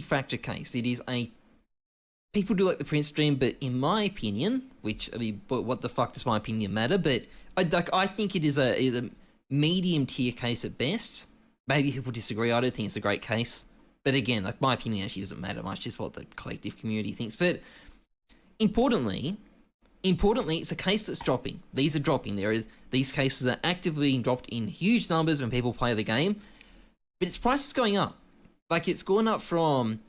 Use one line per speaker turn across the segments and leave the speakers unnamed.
fracture case. It is a... People do like the print stream, but in my opinion, which, I mean, but what the fuck does my opinion matter? But I think it is a medium tier case at best. Maybe people disagree. I don't think it's a great case. But again, like, my opinion actually doesn't matter much, just what the collective community thinks. But importantly, it's a case that's dropping. These are dropping. These cases are actively being dropped in huge numbers when people play the game. But its price is going up. Like, it's gone up from...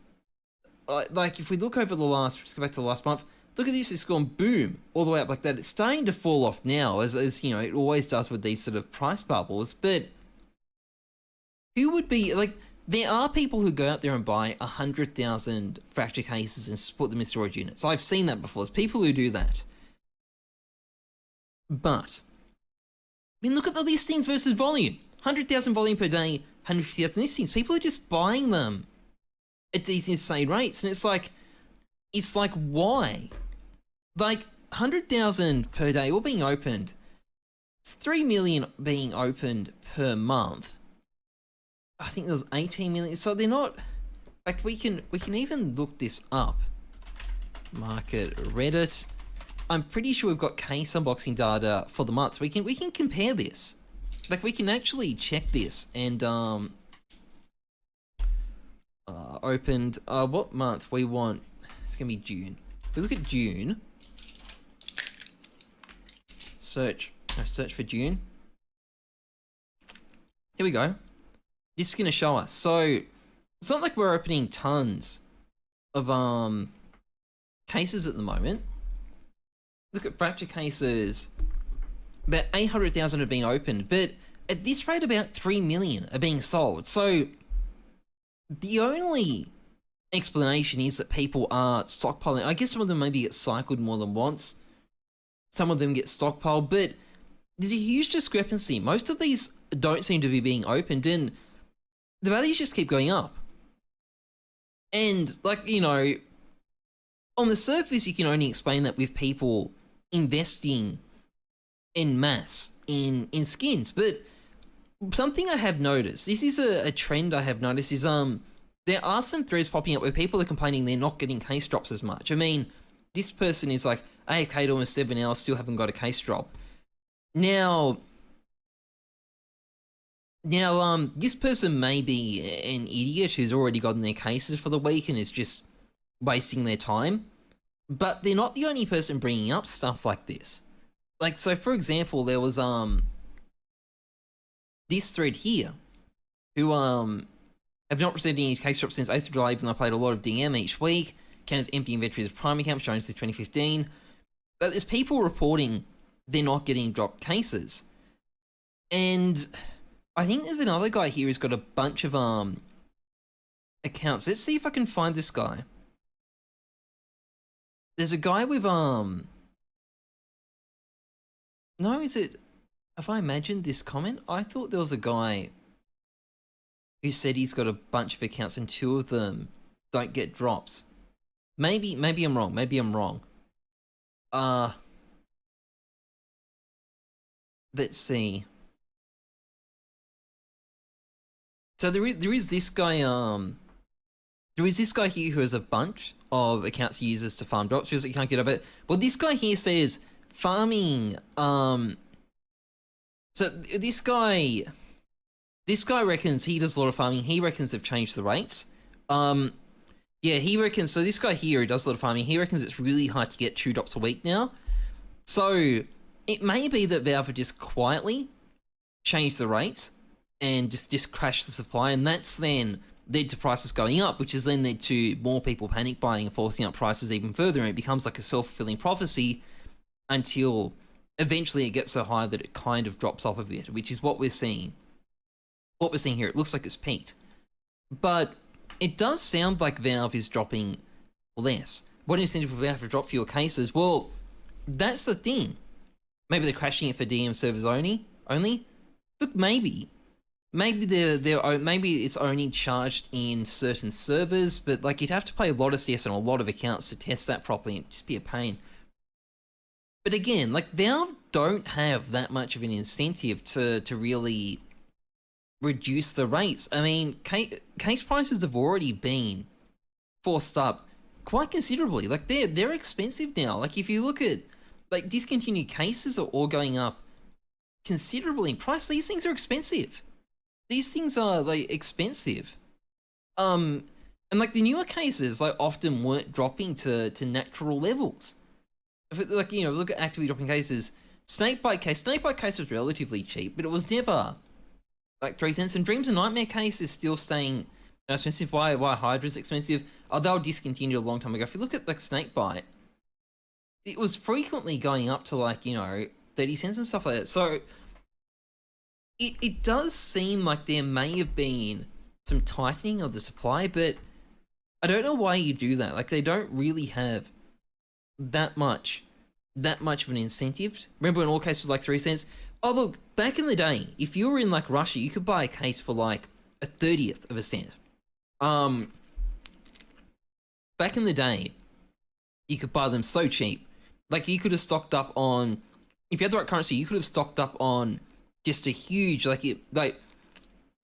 like, if we look over the last... Let's go back to the last month. Look at this. It's gone boom all the way up like that. It's starting to fall off now, as you know, it always does with these sort of price bubbles. But who would be... Like, there are people who go out there and buy 100,000 fracture cases and put them in storage units. I've seen that before. There's people who do that. But, I mean, look at the listings versus volume. 100,000 volume per day, 150,000 listings. People are just buying them at these insane rates. And it's like, why? Like, 100,000 per day, all being opened. It's 3 million being opened per month. I think there's 18 million. So they're not... Like, we can even look this up. Market Reddit. I'm pretty sure we've got case unboxing data for the month. We can compare this. Like, we can actually check this and opened what month we want. It's gonna be June. If we look at June, search for June. Here we go. This is gonna show us. So it's not like we're opening tons of cases at the moment. Look at fracture cases. About 800,000 have been opened, but at this rate, about 3 million are being sold. So the only explanation is that people are stockpiling. I guess some of them maybe get cycled more than once. Some of them get stockpiled, but there's a huge discrepancy. Most of these don't seem to be being opened, and the values just keep going up. And, like, you know, on the surface, you can only explain that with people investing en masse in skins. But something I have noticed, this is a trend I have noticed, is there are some threads popping up where people are complaining they're not getting case drops as much. I mean, this person is like AFK'd almost 7 hours, still haven't got a case drop. Now, this person may be an idiot who's already gotten their cases for the week and is just wasting their time, but they're not the only person bringing up stuff like this. Like, so for example, there was this thread here who have not received any case drops since 8th of July, even though I played a lot of DM each week. Counts empty inventory as prime account, shown since 2015. But there's people reporting they're not getting dropped cases. And I think there's another guy here who's got a bunch of accounts. Let's see if I can find this guy. There's a guy with no, is it... Have I imagined this comment? I thought there was a guy who said he's got a bunch of accounts and 2 of them don't get drops. Maybe I'm wrong. Maybe I'm wrong. Let's see. So there is this guy. There is this guy here who has a bunch of accounts he uses to farm drops because he can't get over it. Well, this guy here says farming. So this guy reckons he does a lot of farming. He reckons they've changed the rates. Yeah, he reckons, so this guy here who does a lot of farming, he reckons it's really hard to get 2 drops a week now. So it may be that Valve have just quietly changed the rates and just crashed the supply, and that's then led to prices going up, which has then led to more people panic buying and forcing up prices even further, and it becomes like a self-fulfilling prophecy until eventually it gets so high that it kind of drops off a bit, which is what we're seeing. What we're seeing here, it looks like it's peaked. But it does sound like Valve is dropping less. What incentive for Valve to drop fewer cases? Well, that's the thing. Maybe they're crashing it for DM servers only? Look, maybe. Maybe maybe it's only charged in certain servers, but like you'd have to play a lot of CS on a lot of accounts to test that properly. It'd just be a pain. But again, like Valve don't have that much of an incentive to really reduce the rates. I mean, case prices have already been forced up quite considerably. Like they're expensive now. Like if you look at like discontinued cases are all going up considerably in price. These things are expensive. These things are like expensive. And like the newer cases like often weren't dropping to natural levels. If it, like, you know, look at actively dropping cases. Snakebite case was relatively cheap, but it was never like 3 cents. And Dreams and Nightmare case is still staying expensive. Why Hydra's expensive? Oh, they were discontinued a long time ago. If you look at like Snakebite, it was frequently going up to like, you know, 30 cents and stuff like that. So it does seem like there may have been some tightening of the supply, but I don't know why you do that. Like they don't really have that much of an incentive. Remember when all cases was like 3 cents? Oh look, back in the day, if you were in like Russia, you could buy a case for like a 30th of a cent. Back in the day, you could buy them so cheap. Like you could have stocked up on, if you had the right currency, you could have stocked up on just a huge, like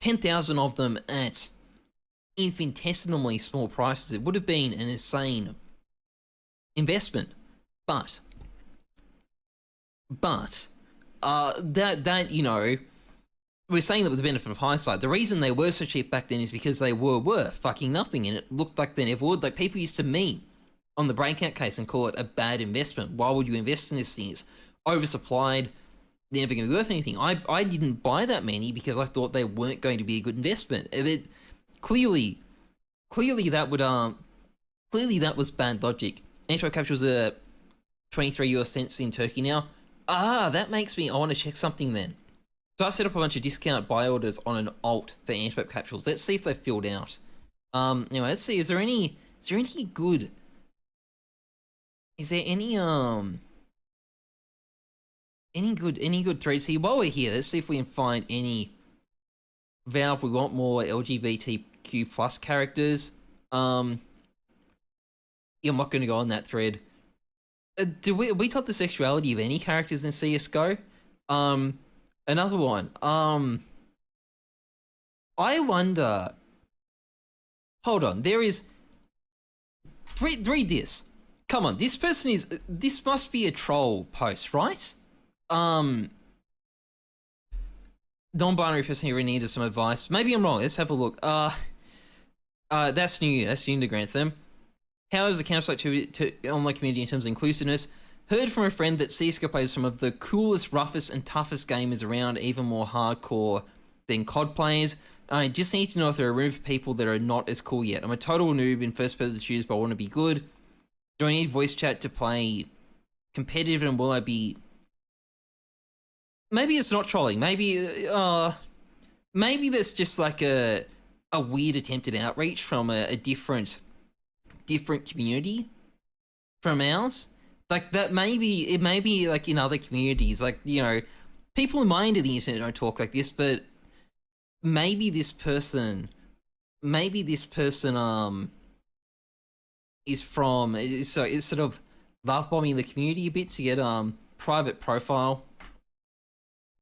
10,000 of them at infinitesimally small prices. It would have been an insane investment. But that you know, we're saying that with the benefit of hindsight. The reason they were so cheap back then is because they were fucking nothing, and it looked like they never would. Like people used to meme on the Breakout case and call it a bad investment. Why would you invest in this thing? It's oversupplied. They're never going to be worth anything. I didn't buy that many because I thought they weren't going to be a good investment. It clearly that would clearly that was bad logic. Antidote capsules are 23 US cents in Turkey now. That makes me, I want to check something then. So I set up a bunch of discount buy orders on an alt for antidote capsules. Let's see if they've filled out. Anyway, let's see. Is there any good? Is there any good threads here? While we're here, let's see if we can find any. Valve, we want more LGBTQ plus characters. Yeah, I'm not going to go on that thread. Are we taught the sexuality of any characters in CS:GO? Another one. I wonder. Hold on, there is. Read this. Come on, this person is. This must be a troll post, right? Non-binary person here needed some advice. Maybe I'm wrong. Let's have a look. That's new. That's new to Grantham. How is the Counter-Strike to online community in terms of inclusiveness? Heard from a friend that CSGO plays some of the coolest, roughest, and toughest gamers around, even more hardcore than COD players. I just need to know if there are room for people that are not as cool yet. I'm a total noob in first-person shooters, but I want to be good. Do I need voice chat to play competitive, and will I be... Maybe it's not trolling. Maybe that's just like a weird attempt at outreach from a different community from ours. Like that it may be like in other communities, like, you know, people in my end of the internet don't talk like this, but maybe this person is sort of love bombing the community a bit to get private profile